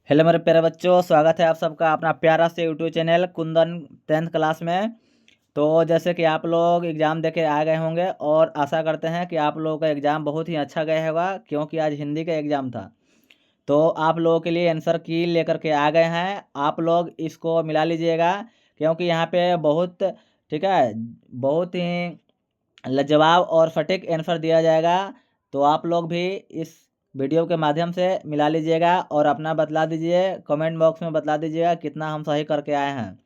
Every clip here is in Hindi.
हेलो मेरे प्यारे बच्चों, स्वागत है आप सबका अपना प्यारा से YouTube channel Kundan 10th class में। तो जैसे कि आप लोग एग्ज़ाम देके आ गए होंगे और आशा करते हैं कि आप लोगों का एग्ज़ाम बहुत ही अच्छा गया होगा, क्योंकि आज हिंदी का एग्ज़ाम था। तो आप लोगों के लिए आंसर की लेकर के आ गए हैं। आप लोग इसको मिला लीजिएगा, क्योंकि यहाँ पे बहुत ठीक है, बहुत ही लाजवाब और सटीक आंसर दिया जाएगा। तो आप लोग भी इस वीडियो के माध्यम से मिला लीजिएगा और अपना बतला दीजिए, कमेंट बॉक्स में बतला दीजिएगा कितना हम सही करके आए हैं।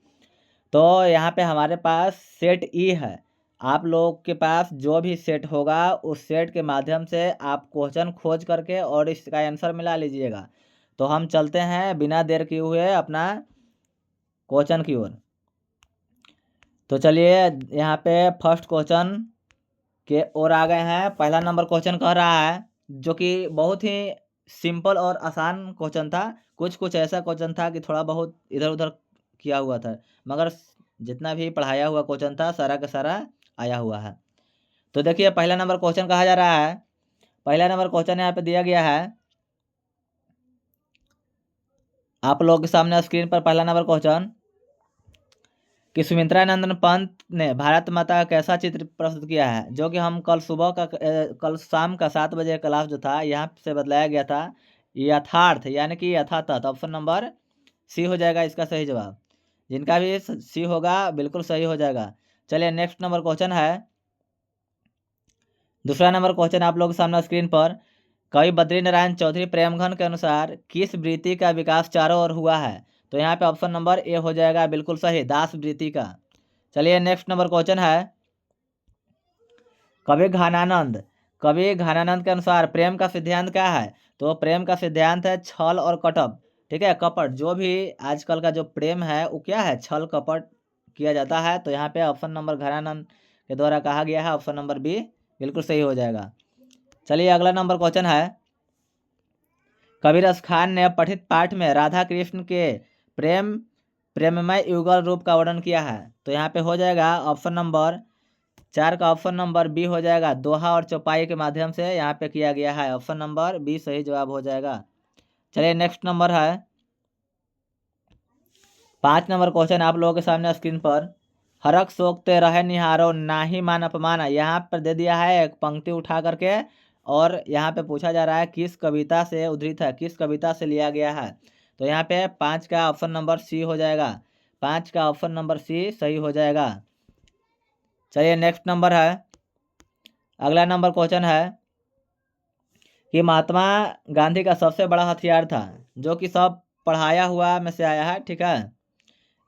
तो यहाँ पे हमारे पास सेट ई है। आप लोग के पास जो भी सेट होगा उस सेट के माध्यम से आप क्वेश्चन खोज करके और इसका आंसर मिला लीजिएगा। तो हम चलते हैं बिना देर किए हुए अपना क्वेश्चन की ओर। तो चलिए यहाँ पे फर्स्ट क्वेश्चन के ओर आ गए हैं। पहला नंबर क्वेश्चन कह रहा है, जो कि बहुत ही सिंपल और आसान क्वेश्चन था। कुछ कुछ ऐसा क्वेश्चन था कि थोड़ा बहुत इधर उधर किया हुआ था, मगर जितना भी पढ़ाया हुआ क्वेश्चन था सारा का सारा आया हुआ है। तो देखिए पहला नंबर क्वेश्चन कहा जा रहा है। पहला नंबर क्वेश्चन यहाँ पे दिया गया है आप लोगों के सामने स्क्रीन पर। पहला नंबर क्वेश्चन कि सुमित्रा नंदन पंत ने भारत माता का कैसा चित्र प्रस्तुत किया है, जो कि हम कल शाम का 7 बजे क्लास जो था यहाँ से बतलाया गया था। यथार्थ यानी कि यथातथ, ऑप्शन नंबर सी हो जाएगा इसका सही जवाब। जिनका भी सी होगा बिल्कुल सही हो जाएगा। चलिए नेक्स्ट नंबर क्वेश्चन है। दूसरा नंबर क्वेश्चन आप लोग के सामने स्क्रीन पर। कवि बद्री नारायण चौधरी प्रेमघन के अनुसार किस वृत्ति का विकास चारों ओर हुआ है? तो यहाँ पे ऑप्शन नंबर ए हो जाएगा बिल्कुल सही, दास वृत्ति का। चलिए नेक्स्ट नंबर क्वेश्चन है। कवि घनानंद के अनुसार प्रेम का सिद्धांत क्या है? तो प्रेम का सिद्धांत है छल और कपट। ठीक है, कपट। जो भी आजकल का जो प्रेम है वो क्या है, छल कपट किया जाता है। तो यहाँ पे ऑप्शन नंबर घनानंद के द्वारा कहा गया है, ऑप्शन नंबर बी बिल्कुल सही हो जाएगा। चलिए अगला नंबर क्वेश्चन है। कबीर खान ने पठित पाठ में राधा कृष्ण के प्रेममय युगल रूप का वर्णन किया है। तो यहाँ पे हो जाएगा ऑप्शन नंबर 4 का ऑप्शन नंबर बी हो जाएगा, दोहा और चौपाई के माध्यम से यहाँ पे किया गया है। ऑप्शन नंबर बी सही जवाब हो जाएगा। चलिए नेक्स्ट नंबर है। 5 नंबर क्वेश्चन आप लोगों के सामने स्क्रीन पर। हरक सोकते रहे निहारो नाही मान अपमाना, यहाँ पर दे दिया है एक पंक्ति उठा करके, और यहाँ पे पूछा जा रहा है किस कविता से उद्धृत है, किस कविता से लिया गया है। तो यहाँ पे 5 का ऑप्शन नंबर सी हो जाएगा। 5 का ऑप्शन नंबर सी सही हो जाएगा। चलिए नेक्स्ट नंबर है। अगला नंबर क्वेश्चन है कि महात्मा गांधी का सबसे बड़ा हथियार था, जो कि सब पढ़ाया हुआ में से आया है। ठीक है,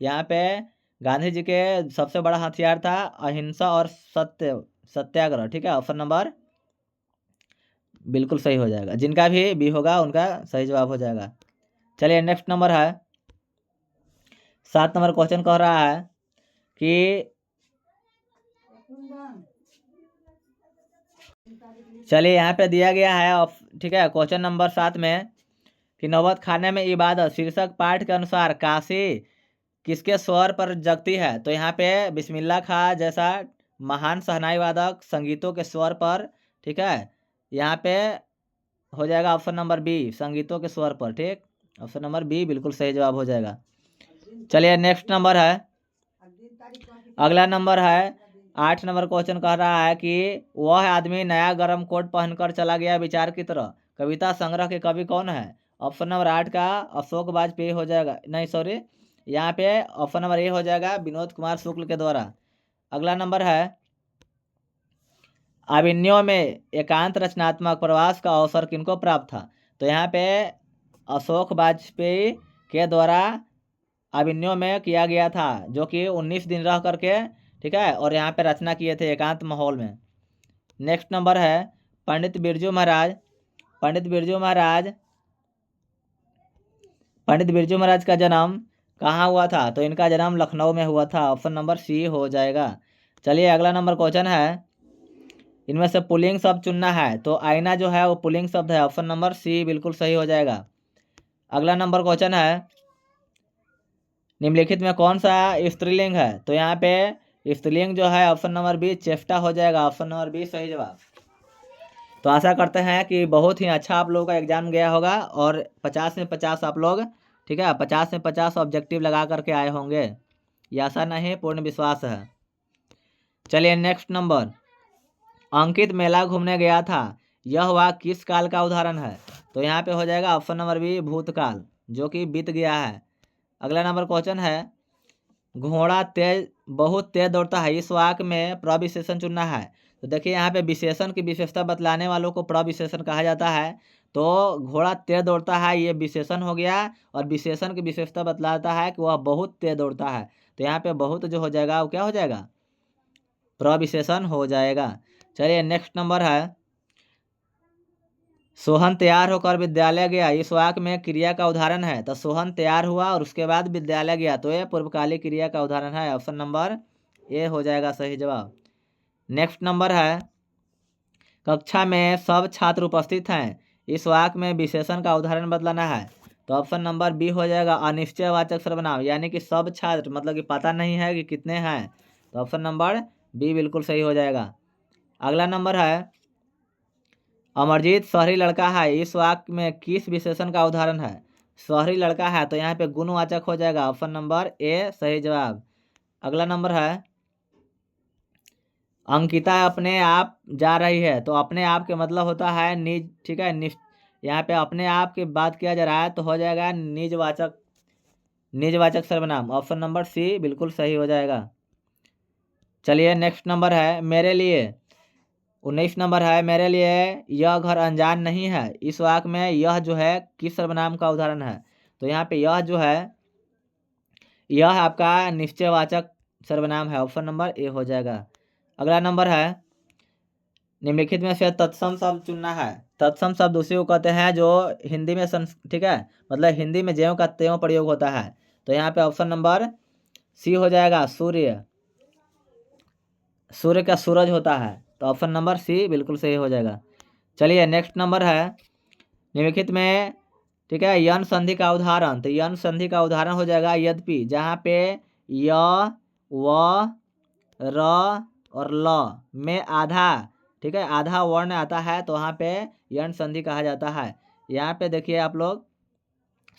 यहाँ पे गांधी जी के सबसे बड़ा हथियार था अहिंसा और सत्याग्रह। ठीक है, ऑप्शन नंबर बिल्कुल सही हो जाएगा। जिनका भी बी होगा उनका सही जवाब हो जाएगा। चलिए नेक्स्ट नंबर है। 7 नंबर क्वेश्चन कह रहा है कि चलिए यहाँ पे दिया गया है ठीक है, क्वेश्चन नंबर 7 में कि नौबत खाने में इबादत शीर्षक पाठ के अनुसार काशी किसके स्वर पर जगती है? तो यहाँ पे बिस्मिल्लाह खां जैसा महान शहनाई वादक संगीतों के स्वर पर। ठीक है, यहाँ पे हो जाएगा ऑप्शन नंबर बी, संगीतों के स्वर पर। ठीक, ऑप्शन नंबर बी बिल्कुल सही जवाब हो जाएगा। चलिए नेक्स्ट नंबर है। अगला नंबर है 8 नंबर क्वेश्चन कह रहा है कि वह आदमी नया गर्म कोट पहनकर चला गया विचार की तरह, कविता संग्रह के कवि कौन है? ऑप्शन नंबर 8 का अशोक वाजपेयी हो जाएगा, नहीं सॉरी, यहाँ पे ऑप्शन नंबर ए हो जाएगा, विनोद कुमार शुक्ल के द्वारा। अगला नंबर है अभिनयों में एकांत रचनात्मक प्रवास का अवसर किनको प्राप्त था? तो यहाँ पे अशोक वाजपेयी के द्वारा अभिनयों में किया गया था, जो कि 19 दिन रह करके, ठीक है, और यहाँ पे रचना किए थे एकांत माहौल में। नेक्स्ट नंबर है पंडित बिरजू महाराज। पंडित बिरजू महाराज पंडित बिरजू महाराज का जन्म कहाँ हुआ था? तो इनका जन्म लखनऊ में हुआ था। ऑप्शन नंबर सी हो जाएगा। चलिए अगला नंबर क्वेश्चन है। इनमें से पुल्लिंग शब्द चुनना है, तो आईना जो है वो पुल्लिंग शब्द है। ऑप्शन नंबर सी बिल्कुल सही हो जाएगा। अगला नंबर क्वेश्चन है निम्नलिखित में कौन सा स्त्रीलिंग है? तो यहाँ पे स्त्रीलिंग जो है ऑप्शन नंबर बी चेष्टा हो जाएगा। ऑप्शन नंबर बी सही जवाब। तो आशा करते हैं कि बहुत ही अच्छा आप लोगों का एग्जाम गया होगा और 50 में 50 आप लोग, ठीक है, 50 में 50 ऑब्जेक्टिव लगा करके आए होंगे। ये आशा नहीं, पूर्ण विश्वास है। चलिए नेक्स्ट नंबर, अंकित मेला घूमने गया था, यह वाक्य किस काल का उदाहरण है? तो यहाँ पे हो जाएगा ऑप्शन नंबर बी, भूतकाल, जो कि बीत गया है। अगला नंबर क्वेश्चन है, घोड़ा तेज बहुत तेज दौड़ता है, इस वाक्य में प्रविशेषण चुनना है। तो देखिए यहाँ पे विशेषण की विशेषता बतलाने वालों को प्रविशेषण कहा जाता है। तो घोड़ा तेज दौड़ता है ये विशेषण हो गया, और विशेषण की विशेषता बतलाता है कि वह बहुत तेज दौड़ता है। तो यहाँ पे बहुत जो हो जाएगा वो क्या हो जाएगा? प्रविशेषण हो जाएगा। चलिए नेक्स्ट नंबर है, सोहन तैयार होकर विद्यालय गया, इस वाक्य में क्रिया का उदाहरण है। तो सोहन तैयार हुआ और उसके बाद विद्यालय गया, तो यह पूर्वकालिक क्रिया का उदाहरण है। ऑप्शन नंबर ए हो जाएगा सही जवाब। नेक्स्ट नंबर है, कक्षा में सब छात्र उपस्थित हैं, इस वाक्य में विशेषण का उदाहरण बतलाना है। तो ऑप्शन नंबर बी हो जाएगा, अनिश्चयवाचक सर्वनाम, यानी कि सब छात्र मतलब कि पता नहीं है कि कितने हैं। तो ऑप्शन नंबर बी बिल्कुल सही हो जाएगा। अगला नंबर है, अमरजीत शहरी लड़का है, इस वाक्य में किस विशेषण का उदाहरण है? शहरी लड़का है, तो यहाँ पे गुणवाचक हो जाएगा। ऑप्शन नंबर ए सही जवाब। अगला नंबर है, अंकिता अपने आप जा रही है, तो अपने आप के मतलब होता है निज, ठीक है, यहाँ पे अपने आप की बात किया जा रहा है तो हो जाएगा निजवाचक, निजवाचक सर्वनाम। ऑप्शन नंबर सी बिल्कुल सही हो जाएगा। चलिए नेक्स्ट नंबर है, मेरे लिए 19 नंबर है, मेरे लिए यह घर अनजान नहीं है, इस वाक्य में यह जो है किस सर्वनाम का उदाहरण है? तो यहाँ पे यह जो है यह आपका निश्चयवाचक सर्वनाम है। ऑप्शन नंबर ए हो जाएगा। अगला नंबर है, निम्नलिखित में से तत्सम शब्द चुनना है। तत्सम शब्द उसी को कहते हैं जो हिंदी में ठीक है, मतलब हिंदी में ज्यों का त्यों प्रयोग होता है। तो यहाँ पे ऑप्शन नंबर सी हो जाएगा, सूर्य, सूर्य का सूरज होता है। तो ऑप्शन नंबर सी बिल्कुल सही हो जाएगा। चलिए नेक्स्ट नंबर है, निम्नलिखित में, ठीक है, यन संधि का उदाहरण। तो यन संधि का उदाहरण हो जाएगा यद्यपि, जहाँ पे य, व, र और ल में आधा, ठीक है, आधा वर्ण आता है, तो वहाँ पे यन संधि कहा जाता है। यहाँ पे देखिए आप लोग,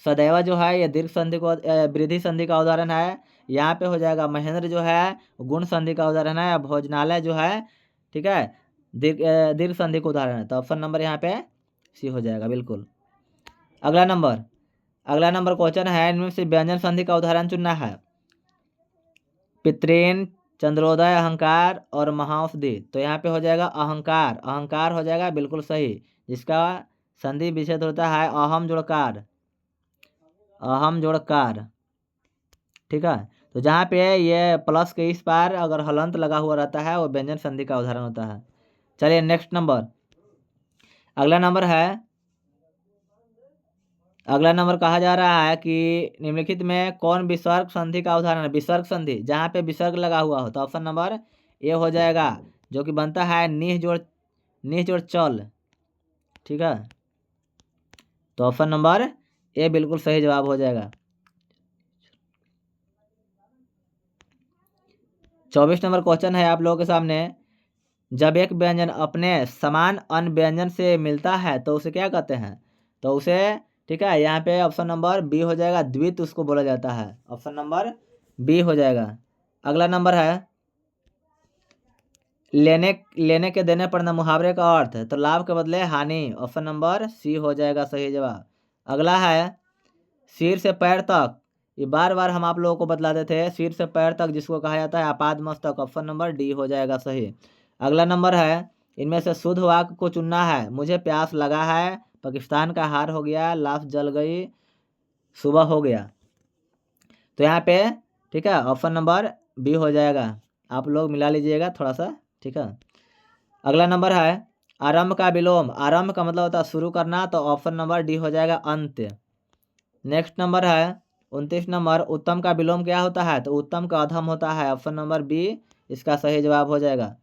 सदैव जो है ये दीर्घ संधि को वृद्धि संधि का उदाहरण है। यहाँ पे हो जाएगा महेंद्र जो है गुण संधि का उदाहरण है, भोजनालय जो है, ठीक है, दीर्घ संधि का उदाहरण है। तो ऑप्शन नंबर यहाँ पे सी हो जाएगा बिल्कुल। अगला नंबर क्वेश्चन है, इनमें से व्यंजन संधि का उदाहरण चुनना है। पितृन, चंद्रोदय, अहंकार और महाऔषधि। तो यहाँ पे हो जाएगा अहंकार, अहंकार हो जाएगा बिल्कुल सही, जिसका संधि विच्छेद होता है अहम जोड़कार, अहम जोड़कार, ठीक है। तो जहाँ पे ये प्लस के इस पार अगर हलंत लगा हुआ रहता है वो व्यंजन संधि का उदाहरण होता है। चलिए नेक्स्ट नंबर, अगला नंबर कहा जा रहा है कि निम्नलिखित में कौन विसर्ग संधि का उदाहरण है? विसर्ग संधि, जहाँ पे विसर्ग लगा हुआ हो। तो ऑप्शन नंबर ए हो जाएगा, जो कि बनता है निह जोड़ चल, ठीक है। तो ऑप्शन नंबर ए बिल्कुल सही जवाब हो जाएगा। 24 नंबर क्वेश्चन है आप लोगों के सामने, जब एक व्यंजन अपने समान अन्य व्यंजन से मिलता है तो उसे क्या कहते हैं? तो उसे, ठीक है, यहाँ पे ऑप्शन नंबर बी हो जाएगा, द्वित्व उसको बोला जाता है। ऑप्शन नंबर बी हो जाएगा। अगला नंबर है, लेने के देने पर न मुहावरे का अर्थ है, तो लाभ के बदले हानि। ऑप्शन नंबर सी हो जाएगा सही जवाब। अगला है, सिर से पैर तक, ये बार बार हम आप लोगों को बतलाते थे, सिर से पैर तक जिसको कहा जाता है आपाद मस्तक। ऑप्शन नंबर डी हो जाएगा सही। अगला नंबर है, इनमें से शुद्ध वाक्य को चुनना है। मुझे प्यास लगा है, पाकिस्तान का हार हो गया, लाश जल गई, सुबह हो गया। तो यहाँ पे, ठीक है, ऑप्शन नंबर बी हो जाएगा। आप लोग मिला लीजिएगा थोड़ा सा, ठीक है। अगला नंबर है, आरंभ का विलोम, आरंभ का मतलब होता है शुरू करना, तो ऑप्शन नंबर डी हो जाएगा अंत्य। नेक्स्ट नंबर है 29 नंबर, उत्तम का विलोम क्या होता है? तो उत्तम का अधम होता है। ऑप्शन नंबर बी इसका सही जवाब हो जाएगा।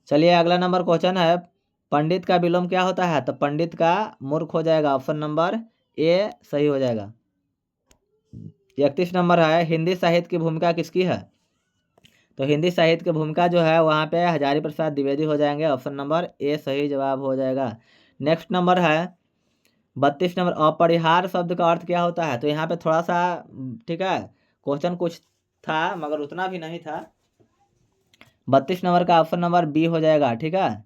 चलिए अगला नंबर क्वेश्चन है, पंडित का विलोम क्या होता है? तो पंडित का मूर्ख हो जाएगा। ऑप्शन नंबर ए सही हो जाएगा। 31 नंबर है, हिंदी साहित्य की भूमिका किसकी है? तो हिंदी साहित्य की भूमिका जो है वहाँ पे हजारी प्रसाद द्विवेदी हो जाएंगे। ऑप्शन नंबर ए सही जवाब हो जाएगा। नेक्स्ट नंबर है 32 नंबर, अपरिहार्य शब्द का अर्थ क्या होता है? तो यहाँ पे थोड़ा सा ठीक है क्वेश्चन कुछ था मगर उतना भी नहीं था। 32 नंबर का ऑप्शन नंबर बी हो जाएगा। ठीक है,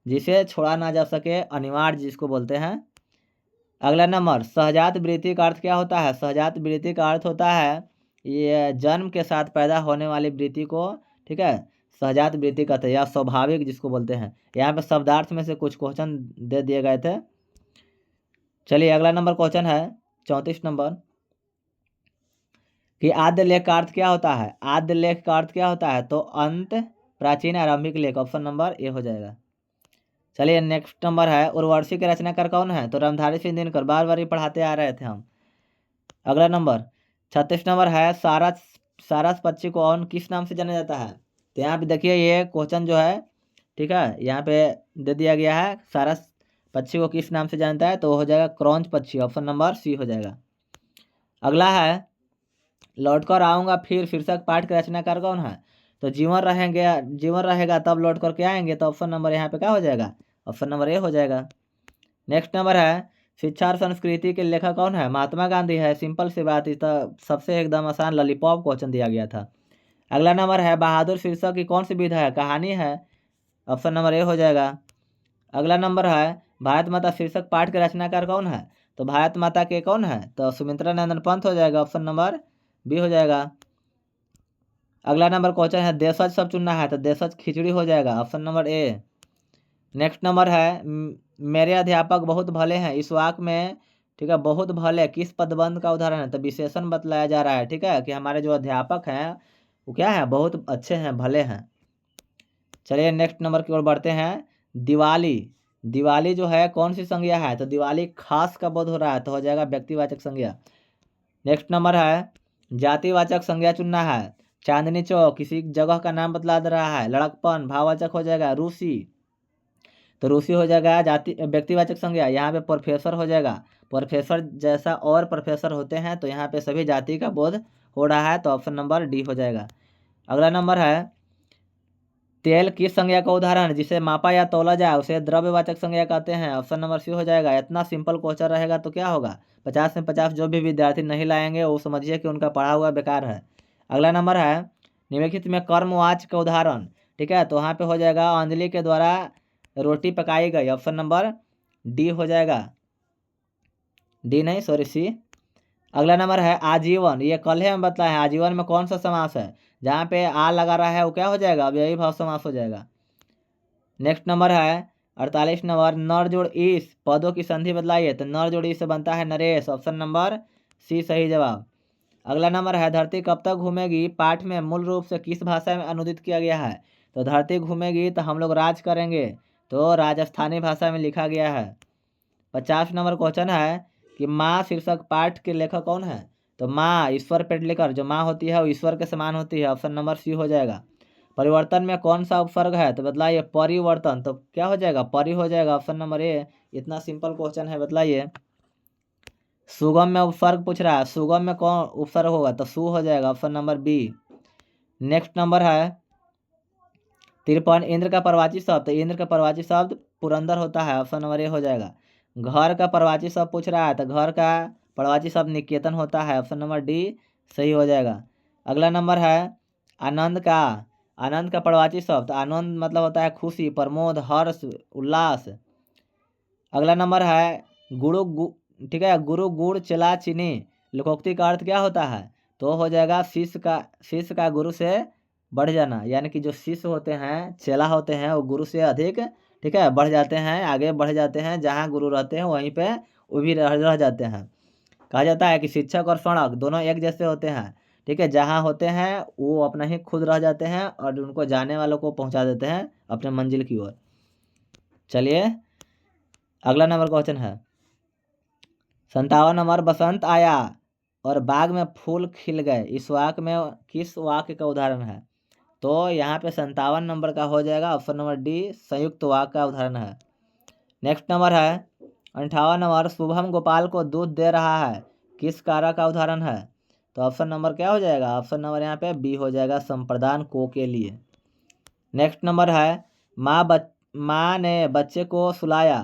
जिसे छोड़ा ना जा सके, अनिवार्य जिसको बोलते हैं। अगला नंबर, सहजात वृत्ति का अर्थ क्या होता है? सहजात वृत्ति का अर्थ होता है ये जन्म के साथ पैदा होने वाली वृत्ति को, ठीक है, सहजात वृत्ति कहते हैं या स्वाभाविक जिसको बोलते हैं। यहाँ पे शब्दार्थ में से कुछ क्वेश्चन दे दिए गए थे। चलिए अगला नंबर क्वेश्चन है 34 नंबर कि आद्य लेख का अर्थ क्या होता है? आद्य लेख का अर्थ क्या होता है? तो अंत, प्राचीन, आरंभिक लेख। ऑप्शन नंबर ए हो जाएगा। चलिए नेक्स्ट नंबर है उर्वशी के रचनाकार कौन है? तो रामधारी सिंह दिनकर, बार बार ही पढ़ाते आ रहे थे हम। अगला नंबर 36 नंबर है सारस, सारस पक्षी को और किस नाम से जाना जाता है? तो यहाँ पे देखिए ये क्वेश्चन जो है, ठीक है, यहाँ पे दे दिया गया है सारस पक्षी को किस नाम से जानता है? तो हो जाएगा क्रॉन्च पक्षी। ऑप्शन नंबर सी हो जाएगा। अगला है लौटकर आऊँगा फिर, शीर्षक पाठ के रचनाकार कौन है? तो जीवन रहेंगे, जीवन रहेगा तब लौट कर के आएंगे। तो ऑप्शन नंबर यहाँ पे क्या हो जाएगा? ऑप्शन नंबर ए हो जाएगा। नेक्स्ट नंबर है शिक्षा और संस्कृति के लेखक कौन है? महात्मा गांधी है। सिंपल सी बात, इस सबसे एकदम आसान लॉलीपॉप क्वेश्चन दिया गया था। अगला नंबर है बहादुर शीर्षक की कौन सी विधा है? कहानी है। ऑप्शन नंबर ए हो जाएगा। अगला नंबर है भारत माता शीर्षक पाठ के रचनाकार कौन है? तो भारत माता के कौन है? तो सुमित्रा नंदन पंत हो जाएगा। ऑप्शन नंबर बी हो जाएगा। अगला नंबर क्वेश्चन है देशज सब चुनना है, तो देशज खिचड़ी हो जाएगा। ऑप्शन नंबर ए। नेक्स्ट नंबर है मेरे अध्यापक बहुत भले हैं, इस वाक्य में, ठीक है, बहुत भले किस पदबंध का उदाहरण है? तो विशेषण बतलाया जा रहा है, ठीक है, कि हमारे जो अध्यापक हैं वो क्या है? बहुत अच्छे हैं, भले हैं। चलिए नेक्स्ट नंबर की ओर बढ़ते हैं। दिवाली, दिवाली जो है कौन सी संज्ञा है? तो दिवाली खास का बोध हो रहा है, तो हो जाएगा व्यक्तिवाचक संज्ञा। नेक्स्ट नंबर है जातिवाचक संज्ञा चुनना है। चांदनी चौक किसी जगह का नाम बतला दे रहा है। लड़कपन भाववाचक हो जाएगा। रूसी, तो रूसी हो जाएगा जाति व्यक्तिवाचक संज्ञा। यहाँ पे प्रोफेसर हो जाएगा। प्रोफेसर जैसा और प्रोफेसर होते हैं, तो यहाँ पे सभी जाति का बोध हो रहा है, तो ऑप्शन नंबर डी हो जाएगा। अगला नंबर है तेल किस संज्ञा का उदाहरण है? जिसे मापा या तौला जाए उसे द्रव्यवाचक संज्ञा कहते हैं। ऑप्शन नंबर सी हो जाएगा। इतना सिंपल क्वेश्चन रहेगा तो क्या होगा? 50 में 50 जो भी विद्यार्थी नहीं लाएंगे वो समझिए कि उनका पढ़ा हुआ बेकार है। अगला नंबर है निम्नलिखित में कर्मवाच्य का उदाहरण, ठीक है, तो वहाँ पे हो जाएगा अंजलि के द्वारा रोटी पकाई गई। ऑप्शन नंबर डी हो जाएगा। डी नहीं, सॉरी सी। अगला नंबर है आजीवन, ये कल ही हम बताए हैं आजीवन में कौन सा समास है? जहाँ पे आ लगा रहा है वो क्या हो जाएगा? अव्ययी भाव समास हो जाएगा। नेक्स्ट नंबर है 48 नंबर नर जोड़ ईस पदों की संधि बदलाइए, तो नर जोड़ ईस से बनता है नरेश। ऑप्शन नंबर सी सही जवाब। अगला नंबर है धरती कब तक घूमेगी, पाठ में मूल रूप से किस भाषा में अनुदित किया गया है? तो धरती घूमेगी तो हम लोग राज करेंगे, तो राजस्थानी भाषा में लिखा गया है। 50 नंबर क्वेश्चन है कि माँ शीर्षक पाठ के लेखक कौन है? तो माँ ईश्वर पेडलेकर, जो माँ होती है वो ईश्वर के समान होती है। ऑप्शन नंबर सी हो जाएगा। परिवर्तन में कौन सा उपसर्ग है? तो बतलाइए परिवर्तन, तो क्या हो जाएगा? परि हो जाएगा। ऑप्शन नंबर ए। इतना सिंपल क्वेश्चन है, बतलाइए। सुगम में उपसर्ग पूछ रहा है, सुगम में कौन उपसर्ग होगा? तो सु हो जाएगा। Option number B. Next number है 53 इंद्र का प्रवाची शब्द, तो इंद्र का प्रवाची शब्द पुरंदर होता है। ऑप्शन नंबर ए हो जाएगा। घर का प्रवाची शब्द पूछ रहा है, तो घर का प्रवाची शब्द निकेतन होता है। ऑप्शन नंबर डी सही हो जाएगा। अगला नंबर है आनंद का, आनंद का प्रवाची शब्द, आनंद मतलब होता है खुशी, प्रमोद, हर्ष, उल्लास। अगला नंबर है ठीक है, गुरु गुड़ चला चीनी, लोकोक्ति का अर्थ क्या होता है? तो हो जाएगा शिष्य का गुरु से बढ़ जाना, यानी कि जो शिष्य होते हैं, चेला होते हैं, वो गुरु से अधिक, ठीक है, बढ़ जाते हैं, आगे बढ़ जाते हैं। जहाँ गुरु रहते हैं वहीं पे वो भी रह जाते हैं। कहा जाता है कि शिक्षक और सड़क दोनों एक जैसे होते हैं, ठीक है, जहाँ होते हैं वो अपना ही खुद रह जाते हैं और उनको जाने वालों को पहुँचा देते हैं अपने मंजिल की ओर। चलिए अगला नंबर क्वेश्चन है 57 नंबर बसंत आया और बाग में फूल खिल गए, इस वाक्य में किस वाक्य का उदाहरण है? तो यहाँ पे 57 नंबर का हो जाएगा। ऑप्शन नंबर डी संयुक्त वाक्य का उदाहरण है। नेक्स्ट नंबर है 58 नंबर शुभम गोपाल को दूध दे रहा है, किस कारक का उदाहरण है? तो ऑप्शन नंबर क्या हो जाएगा, ऑप्शन नंबर यहाँ पे बी हो जाएगा, संप्रदान को के लिए। नेक्स्ट नंबर है माँ ने बच्चे को सुलाया,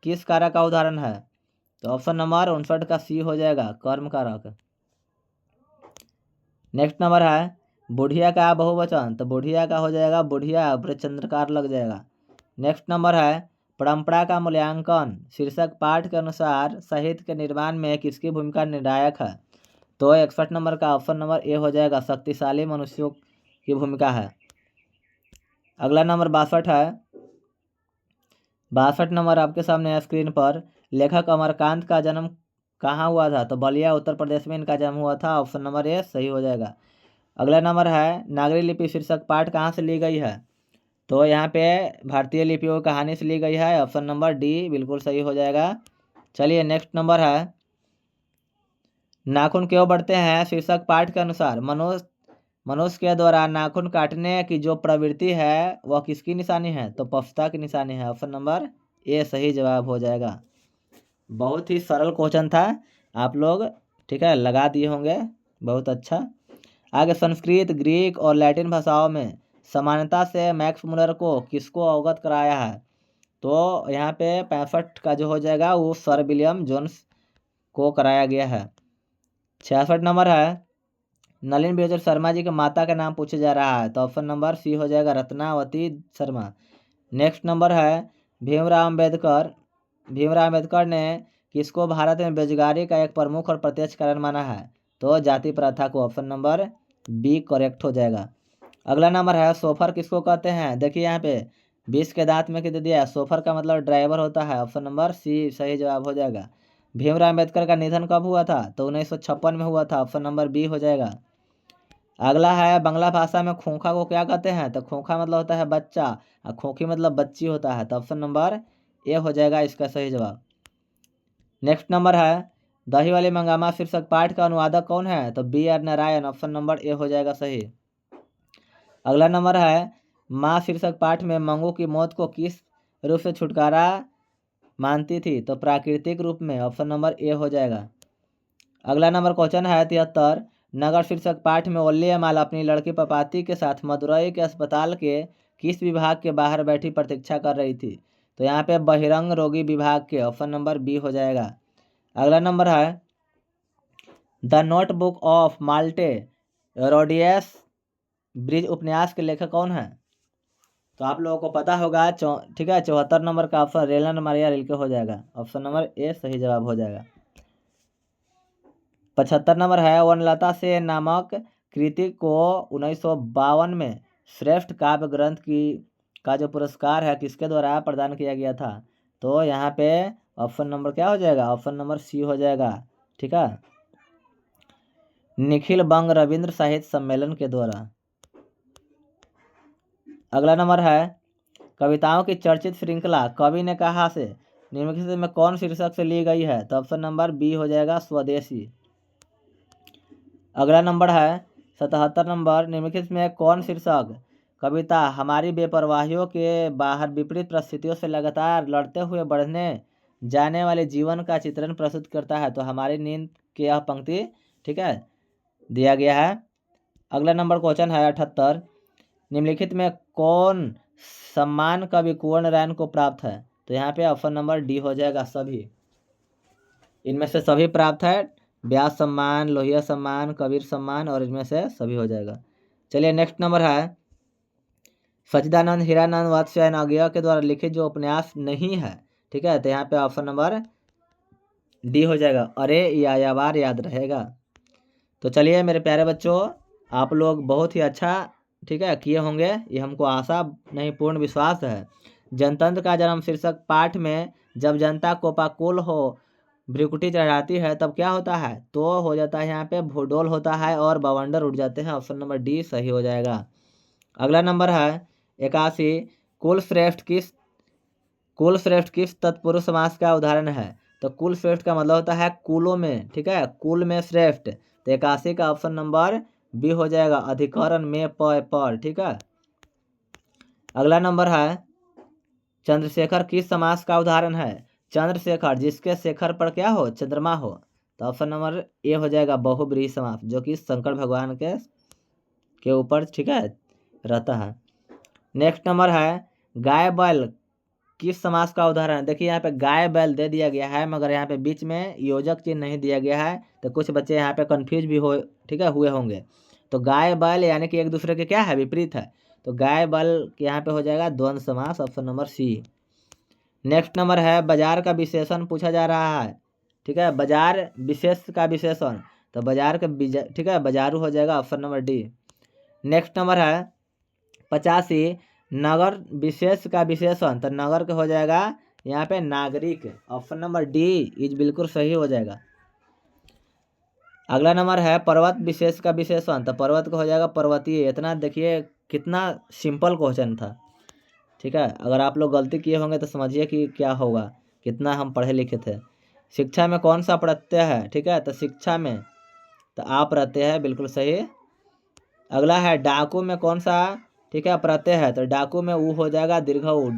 किस कारक का उदाहरण है, तो ऑप्शन नंबर 59 का सी हो जाएगा, कर्म कारक। नेक्स्ट नंबर है बुढ़िया का बहुवचन, तो बुढ़िया का हो जाएगा बुढ़िया, चंद्रकार लग जाएगा। नेक्स्ट नंबर है परंपरा का मूल्यांकन शीर्षक पाठ के अनुसार साहित्य के निर्माण में किसकी भूमिका निर्णायक है, तो 61 नंबर का ऑप्शन नंबर ए हो जाएगा, शक्तिशाली मनुष्यों की भूमिका है। अगला नंबर 62 है। 62 नंबर आपके सामने है स्क्रीन पर। लेखक अमरकांत का जन्म कहाँ हुआ था, तो बलिया उत्तर प्रदेश में इनका जन्म हुआ था, ऑप्शन नंबर ए सही हो जाएगा। अगला नंबर है नागरी लिपि शीर्षक पाठ कहाँ से ली गई है, तो यहाँ पे भारतीय लिपियों की कहानी से ली गई है, ऑप्शन नंबर डी बिल्कुल सही हो जाएगा। चलिए नेक्स्ट नंबर है नाखून क्यों बढ़ते हैं शीर्षक पाठ के अनुसार मनुष्य के द्वारा नाखून काटने की जो प्रवृत्ति है वह किसकी निशानी है, तो पफता की निशानी है, ऑप्शन नंबर ए सही जवाब हो जाएगा। बहुत ही सरल क्वेश्चन था, आप लोग ठीक है लगा दिए होंगे, बहुत अच्छा। आगे संस्कृत, ग्रीक और लैटिन भाषाओं में समानता से मैक्स मुलर को किसको अवगत कराया है, तो यहाँ पे 65 का जो हो जाएगा वो सर विलियम जोन्स को कराया गया है। 66 नंबर है नलिन बिरजू शर्मा जी के माता का नाम पूछा जा रहा है, तो ऑप्शन नंबर सी हो जाएगा, रत्नावती शर्मा। नेक्स्ट नंबर है भीमराव अम्बेडकर ने किसको भारत में बेरोजगारी का एक प्रमुख और प्रत्यक्ष कारण माना है, तो जाति प्रथा को, ऑप्शन नंबर बी करेक्ट हो जाएगा। अगला नंबर है सोफर किसको कहते हैं, देखिए यहाँ पे 20 के दांत में दे दिया, सोफर का मतलब ड्राइवर होता है, ऑप्शन नंबर सी सही जवाब हो जाएगा। भीमराव अम्बेडकर का निधन कब हुआ था, तो 1956 में हुआ था, ऑप्शन नंबर बी हो जाएगा। अगला है बांग्ला भाषा में खोखा को क्या कहते हैं, तो खोखा मतलब होता है बच्चा और खोखी मतलब बच्ची होता है, तो ऑप्शन नंबर ए हो जाएगा इसका सही जवाब। नेक्स्ट नंबर है दही वाली मंगामा शीर्षक पाठ का अनुवादक कौन है, तो B R Narayan, option number A हो जाएगा सही। अगला नंबर है माँ शीर्षक पाठ में मंगू की मौत को किस रूप से छुटकारा मानती थी, तो प्राकृतिक रूप में, ऑप्शन नंबर ए हो जाएगा। अगला नंबर क्वेश्चन है 73। नगर शीर्षक पाठ में वल्लीमाल अपनी लड़की पपाती के साथ मदुरई के अस्पताल के किस विभाग के बाहर बैठी प्रतीक्षा कर रही थी, तो यहाँ पे बहिरंग रोगी विभाग के, ऑप्शन नंबर बी हो जाएगा। अगला नंबर है द नोटबुक ऑफ माल्टे रोडियस ब्रिज उपन्यास के लेखक कौन है, तो आप लोगों को पता होगा ठीक है। 74 नंबर का ऑप्शन रेलन मारिया रिल्के हो जाएगा, ऑप्शन नंबर ए सही जवाब हो जाएगा। 75 नंबर है वनलता से नामक कृति को 1952 में श्रेष्ठ काव्य ग्रंथ का जो पुरस्कार है किसके द्वारा प्रदान किया गया था, तो यहाँ पे ऑप्शन नंबर क्या हो जाएगा, ऑप्शन नंबर सी हो जाएगा, ठीक है, निखिल बंग रविंद्र साहित्य सम्मेलन के द्वारा। अगला नंबर है कविताओं की चर्चित श्रृंखला कवि ने कहा से निम्नलिखित में कौन शीर्षक से ली गई है, तो ऑप्शन नंबर बी हो जाएगा, स्वदेशी। अगला नंबर है 77 नंबर निम्नलिखित में कौन शीर्षक कविता हमारी बेपरवाहियों के बाहर विपरीत परिस्थितियों से लगातार लड़ते हुए बढ़ने जाने वाले जीवन का चित्रण प्रस्तुत करता है, तो हमारी नींद की यह पंक्ति ठीक है दिया गया है। अगला नंबर क्वेश्चन है 78। निम्नलिखित में कौन सम्मान कवि कुंवर नारायण को प्राप्त है, तो यहाँ पे ऑप्शन नंबर डी हो जाएगा, सभी, इनमें से सभी प्राप्त है, व्यास सम्मान, लोहिया सम्मान, कबीर सम्मान, और इनमें से सभी हो जाएगा। चलिए नेक्स्ट नंबर है सच्चिदानंद हीरानंद वात्स्यायन अज्ञेय के द्वारा लिखित जो उपन्यास नहीं है, ठीक है, तो यहाँ पे ऑप्शन नंबर डी हो जाएगा, अरे यायावार याद रहेगा। तो चलिए मेरे प्यारे बच्चों, आप लोग बहुत ही अच्छा ठीक है किए होंगे, ये हमको आशा नहीं पूर्ण विश्वास है। जनतंत्र का जन्म शीर्षक पाठ में जब जनता कोपाकुल हो भ्रिकुटी चढ़ाती है तब क्या होता है, तो हो जाता है यहाँ पे भूडोल होता है और बवंडर उड़ जाते हैं, ऑप्शन नंबर डी सही हो जाएगा। अगला नंबर है 81। कुल श्रेष्ठ किस तत्पुरुष समास का उदाहरण है, तो कुल श्रेष्ठ का मतलब होता है कुलों में, ठीक है, कुल में श्रेष्ठ, तो 81 का ऑप्शन नंबर बी हो जाएगा, अधिकरण में पर, ठीक है। अगला नंबर है चंद्रशेखर किस समास का उदाहरण है, चंद्रशेखर जिसके शेखर पर क्या हो, चंद्रमा हो, तो ऑप्शन नंबर ए हो जाएगा बहुब्रीहि समास, जो कि शंकर भगवान के ऊपर, ठीक है, रहता है। नेक्स्ट नंबर है गाय बैल किस समास का उदाहरण है। देखिए यहाँ पे गाय बैल दे दिया गया है, मगर यहाँ पे बीच में योजक चिन्ह नहीं दिया गया है, तो कुछ बच्चे यहाँ पे कंफ्यूज भी हो, ठीक है, हुए होंगे। तो गाय बैल यानी कि एक दूसरे के क्या है, विपरीत है। तो गाय बैल यहाँ पे हो जाएगा द्वंद्व समास, option number C. Next number है बाजार का विशेषण पूछा जा रहा है, ठीक है, बाजार विशेष का विशेषण, तो बाजार का ठीक है, बाजारू हो जाएगा, option number D. Next number है 85 नगर विशेष का विशेषण, तो नगर का हो जाएगा यहाँ पे नागरिक, ऑप्शन नंबर डी इज बिल्कुल सही हो जाएगा। अगला नंबर है पर्वत विशेष का विशेषण, तो पर्वत का हो जाएगा पर्वतीय। इतना देखिए कितना सिंपल क्वेश्चन था, ठीक है। अगर आप लोग गलती किए होंगे तो समझिए कि क्या होगा, कितना हम पढ़े लिखे थे। शिक्षा में कौन सा प्रत्यय है, ठीक है, तो शिक्षा में तो आप रहते हैं, बिल्कुल सही। अगला है डाकू में कौन सा, ठीक है, प्रत्यय है, तो डाकू में ऊ हो जाएगा दीर्घ ऊ,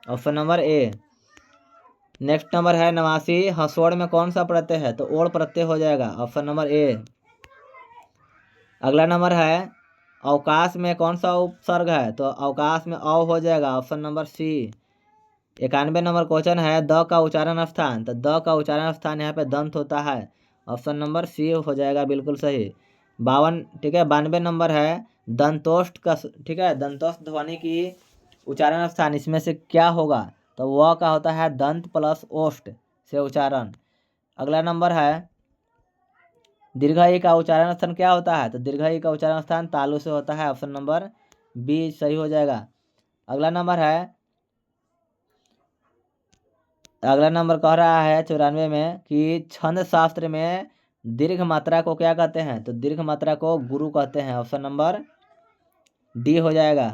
ऑप्शन नंबर ए। नेक्स्ट नंबर है 89 हंसोड़ में कौन सा प्रत्यय है, तो ओड़ प्रत्यय हो जाएगा, ऑप्शन नंबर ए। अगला नंबर है अवकाश में कौन सा उपसर्ग है, तो अवकाश में अव हो जाएगा, option number C. 91 number question है द का उच्चारण स्थान, तो द का उच्चारण स्थान यहाँ पे दंत होता है, ऑप्शन नंबर सी हो जाएगा, बिल्कुल सही। 52, ठीक है, 92 नंबर है दंतोष्ठ का, ठीक है, दंतोष्ठ ध्वनि की उच्चारण स्थान इसमें से क्या होगा, तो वह का होता है दंत प्लस ओष्ठ से उच्चारण। अगला नंबर है दीर्घ ई का उच्चारण स्थान क्या होता है, तो दीर्घ ई का उच्चारण स्थान तालु से होता है, ऑप्शन नंबर बी सही हो जाएगा। अगला नंबर कह रहा है 94 में कि छंद शास्त्र में दीर्घ मात्रा को क्या कहते हैं, तो दीर्घ मात्रा को गुरु कहते हैं, ऑप्शन नंबर डी हो जाएगा।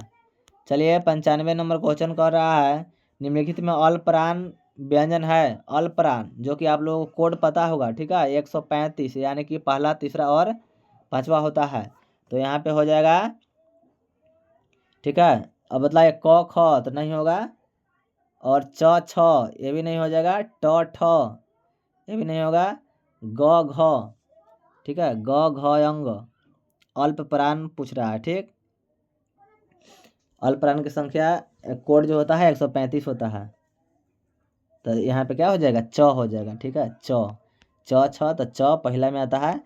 चलिए 95 नंबर क्वेश्चन कह रहा है निम्नलिखित में अल्पप्राण व्यंजन है, अल्पप्राण जो कि आप लोगों को कोड पता होगा, ठीक है, 135 यानी कि पहला, तीसरा और पांचवा होता है, तो यहाँ पे हो जाएगा, ठीक है। अब बताइए क ख तो नहीं होगा, और च छ ये भी नहीं हो जाएगा, ट ठ ये भी नहीं होगा, ग घ, ठीक है, ग घ अंग, अल्प प्राण पूछ रहा है, ठीक। अल्प प्राण की संख्या कोड जो होता है 135 होता है, तो यहाँ पे क्या हो जाएगा, च हो जाएगा, ठीक है, च छ, तो च पहला में आता है,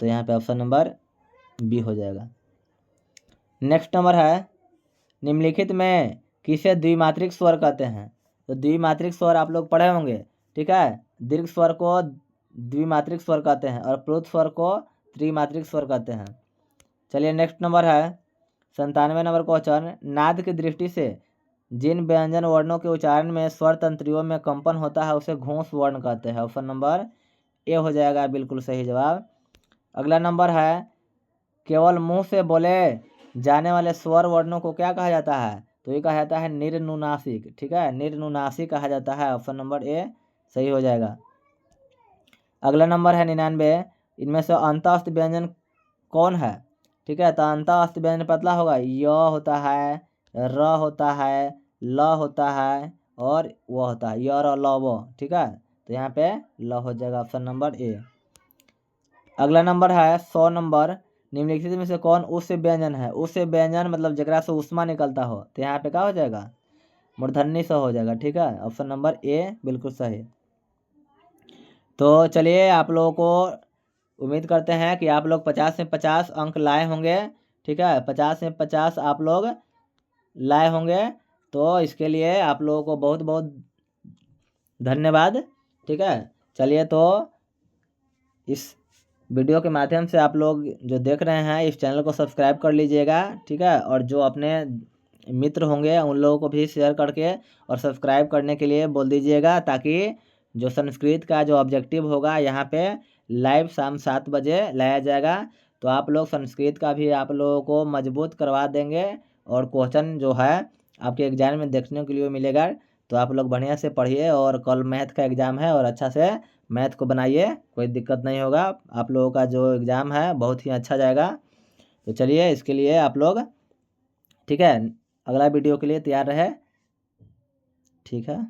तो यहाँ पे ऑप्शन नंबर बी हो जाएगा। नेक्स्ट नंबर है निम्नलिखित में किसे द्विमात्रिक स्वर कहते हैं, तो द्विमात्रिक स्वर आप लोग पढ़े होंगे, ठीक है, दीर्घ स्वर को द्विमात्रिक स्वर कहते हैं और प्लुत स्वर को त्रिमात्रिक स्वर कहते हैं। चलिए नेक्स्ट नंबर है 97 नंबर क्वेश्चन नाद की दृष्टि से जिन व्यंजन वर्णों के उच्चारण में स्वर तंत्रियों में कंपन होता है उसे घोष वर्ण कहते हैं, ऑप्शन नंबर ए हो जाएगा, बिल्कुल सही जवाब। अगला नंबर है केवल मुंह से बोले जाने वाले स्वर वर्णों को क्या कहा जाता है, तो ये कहा जाता है निर्नुनासिक, ठीक है, निर्नुनासिक कहा जाता है, ऑप्शन नंबर ए सही हो जाएगा। अगला नंबर है 99 इनमें से अंतःस्थ व्यंजन कौन है, ठीक है, तो अंतःस्थ व्यंजन पतला होगा, य होता है, र होता है, ल होता है और वो होता है, य र ल व, ठीक है, तो यहाँ पे ल हो जाएगा, ऑप्शन नंबर ए। अगला नंबर है 100 नंबर निम्नलिखित में से कौन उस व्यंजन है, उस व्यंजन मतलब जगरा से उष्मा निकलता हो, तो यहाँ पे क्या हो जाएगा, मूर्धन्य स हो जाएगा, ठीक है, ऑप्शन नंबर ए बिल्कुल सही। तो चलिए आप लोगों को उम्मीद करते हैं कि आप लोग 50 में 50 अंक लाए होंगे, ठीक है, 50 में 50 आप लोग लाए होंगे, तो इसके लिए आप लोगों को बहुत बहुत धन्यवाद, ठीक है। चलिए तो इस वीडियो के माध्यम से आप लोग जो देख रहे हैं इस चैनल को सब्सक्राइब कर लीजिएगा, ठीक है, और जो अपने मित्र होंगे उन लोगों को भी शेयर करके और सब्सक्राइब करने के लिए बोल दीजिएगा, ताकि जो संस्कृत का जो ऑब्जेक्टिव होगा यहाँ पे लाइव शाम 7 बजे लाया जाएगा, तो आप लोग संस्कृत का भी आप लोगों को मजबूत करवा देंगे और क्वेश्चन जो है आपके एग्जाम में देखने के लिए मिलेगा। तो आप लोग बढ़िया से पढ़िए और कल मैथ का एग्ज़ाम है और अच्छा से मैथ को बनाइए, कोई दिक्कत नहीं होगा, आप लोगों का जो एग्ज़ाम है बहुत ही अच्छा जाएगा। तो चलिए इसके लिए आप लोग, ठीक है, अगला वीडियो के लिए तैयार रहे, ठीक है।